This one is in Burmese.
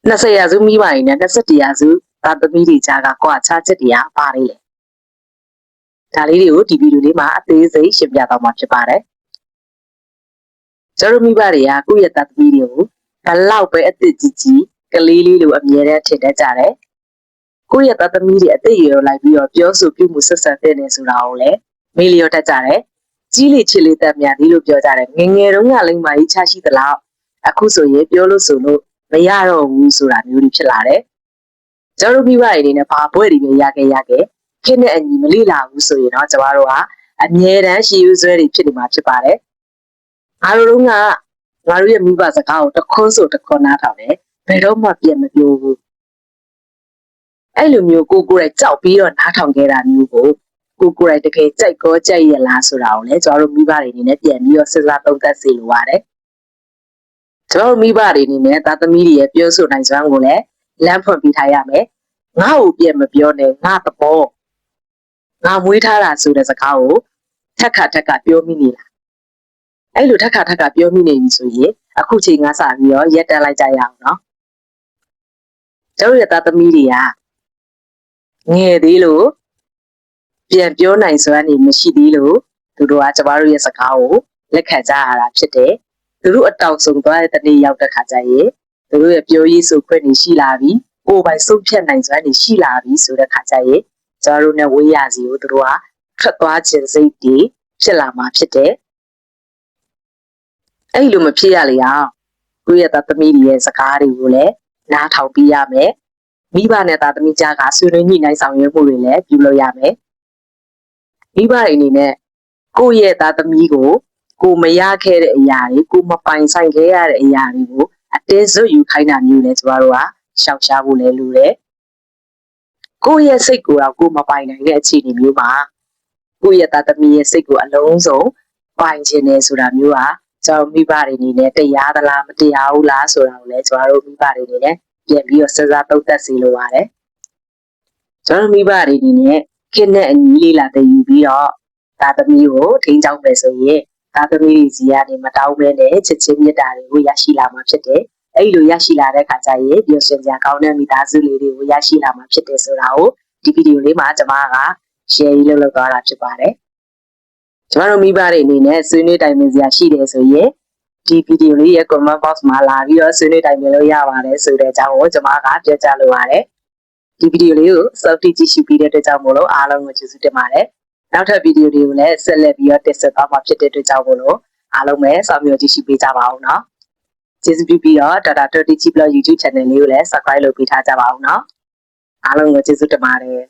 20ရာစုမိဘတွေနဲ့21ရာစုသားသမီးတွေကြားကကွာခြားချက်တွေကဘာတွေလဲဒါလေးတွေကိုဒီဗီဒီယိုလေးမှာအသေးစိတ်ရှင်းပြသွားမှာဖြစ်ပါတယ်ကျွန်တော်မိဘတွေကကိုယ့်ရဲ့သားသမီးတွေကိုဘလောက်ပဲအသက်ကြီးကြီးကလေးလေးလိုအမြဲတမ်းထင်တတ်ကြတယ်ကိုယ့်ရဲ့သားသမီးတွေအသက်အရွယ်လိုက်ပြီးတော့ပြောဆိုပြုမှုဆက်ဆံတဲ့နေဆိုတာကိုလည်းမေးလျော်တတ်ကြတယ်ကြီးလေချစ်လေတက်မြတ်ဒီလိုပြောကြတယ်ငငယ်တုန်းကလိမ့်မာကြီးချရှိသလားအခုဆိုရင်ပြောလို့ဆိုလို့မရတော့ဘူးဆိုတာမျိုးတွေဖြစ်လာတယ်ကျွန်တော်မိဘတွေအနေနဲ့ဘာဘွဲ့တွေပဲရခဲ့ခင်းတဲ့အညီမလိလာဘူးဆိုရင်တော့ကျမတို့ကအမြဲတမ်းရှည်ယူဆွဲတွေဖြစ်နေမှာဖြစ်ပါတယ်ငါတို့ကငါတို့ရဲ့မိဘစကားကိုတခွန်းဆိုတခွန်းနားထောင်တယ်ဘယ်တော့မှပြန်မပြောဘူးအဲ့လိုမျိုးကိုယ်တိုင်ကြောက်ပြီးတော့နားထောင်ခဲ့တာမျိုးကိုကိုယ်တိုင်တကယ်ကြိုက်ကောကြိုက်ရလားဆိုတာကိုလည်းကျွန်တော်တို့မိဘတွေအနေနဲ့ပြန်ပြီးတော့စဉ်းစားသုံးသပ်စီလိုပါတယ်ကျွန်တော်မိဘတွေအနေနဲ့သားသမီးတွေရဲ့ပြောဆိုနိုင်စွမ်းကိုလည်းလမ်းဖွင့်ပေးထားရမယ်ငါ့ကိုပြန်မပြောနဲ့ငါသဘောငါမွေးထားတာဆိုတဲ့စကားကိုထက်ခါပြောမိနေလားအဲ့လိုထက်ခါပြောမိနေပြီဆိုရင်အခုချိန်ကစပြီးတော့ရက်တက်လိုက်ကြရအောင်နော်ကျွန်တော်ရဲ့သားသမီးတွေကငယ်သေးလို့ပြန်ပြောနိုင်စွမ်းနေမရှိသေးလို့သူတို့ကကျမတို့ရဲ့စကားကိုလက်ခံကြရတာဖြစ်တယ်သူတို့အတောက်ဆုံးသွားတဲ့တနေ့ရောက်တဲ့ခါကျရင်သူတို့ရဲ့ပြောရေးဆိုခွင့်တွေရှိလာပြီကိုယ်ပိုင်ဆုံးဖြတ်နိုင်စွမ်းတွေရှိလာပြီဆိုတဲ့ခါကျရင်ကျမတို့နဲ့ဝေးရစီကိုသူတို့ကထွက်သွားခြင်းစိတ်တွေဖြစ်လာမှာဖြစ်တယ်အဲ့လိုမဖြစ်ရလေအောင်ကိုယ့်ရဲ့သားသမီးတွေရဲ့စကားတွေကိုလည်းနားထောင်ပြရမယ်မိဘနဲ့သားသမီးကြားကဆွေးနွေးညှိနှိုင်းဆောင်ရွက်မှုတွေလည်းပြုလုပ်ရမယ်မိဘတွေအနေနဲ့ကိုယ့်ရဲ့သားသမီးကိုမရခဲ့တဲ့အရာတွေကိုမပိုင်ဆိုင်ခဲ့ရတဲ့အရာတွေကိုအတဲစွတ်ယူခိုင်းတာမျိုးလဲကျမတို့ကရှောင်ရှားဖို့လဲလိုတယ်ကိုယ့်ရဲ့စိတ်ကိုတော့ကိုမပိုင်နိုင်တဲ့အခြေအနေမျိုးမှာကိုယ့်ရဲ့သားသမီးရဲ့စိတ်ကိုအလုံးစုံပိုင်ခြင်းတယ်ဆိုတာမျိုးကကျွန်တော်မိဘတွေအနေနဲ့တရားသလားမတရားဘူးလားဆိုတာကိုလည်းကျွန်တော်တို့မိဘတွေအနေနဲ့ပြန်ပြီးတော့စဉ်းစားသုံးသပ်စီလိုပါတယ်ကျွန်တော်မိဘတွေအနေနဲ့ခေတ်နဲ့အညီလေးလာတဲ့ယူပြီးတော့သားသမီးကိုထိန်းချောင်းမယ်ဆိုရင်သားသမီးစီကနေမတောင်းမဲနဲ့ချစ်ချင်းမြတ်တာတွေကိုရရှိလာမှာဖြစ်တယ်အဲ့လိုရရှိလာတဲ့ခါကျရင်ပြောရှင်စရာကောင်းတဲ့မိသားစုလေးတွေကိုရရှိလာမှာဖြစ်တယ်ဆိုတာကိုဒီဗီဒီယိုလေးမှာကျွန်မက share လုပ်သွားတာဖြစ်ပါတယ်ကျွန်တော်မိဘတွေအနေနဲ့ဆွေးနွေးတိုင်ပင်စရာရှိတယ်ဆိုရင်ဒီဗီဒီယိုလေးရဲ့ comment box မှာလာပြီးတော့ဆွေးနွေးတိုင်ပင်လို့ရပါတယ်ဆိုတဲ့အကြောင်းကိုကျွန်မကပြောကြားလိုပါတယ်ဒီဗီဒီယိုလေးကိုစောင့်ကြည့်ကြည့်ရှုပြီးတဲ့အတွက်ကြောင့်မို့လို့အားလုံးကိုကျေးဇူးတင်ပါတယ်နောက်ထပ်ဗီဒီယိုတွေကိုလည်းဆက်လက်ပြီးတော့တင်ဆက်သွားမှာဖြစ်တဲ့အတွက်ကြောင့်မို့လို့အားလုံးပဲစောင့်မျှော်ကြည့်ရှုပေးကြပါအောင်နော်ကျေးဇူးပြုပြီးတော့ Dr. Toti Blog YouTube Channel လေးကိုလည်း Subscribe လုပ်ပေးထားကြပါအောင်နော်အားလုံးကိုကျေးဇူးတင်ပါတယ်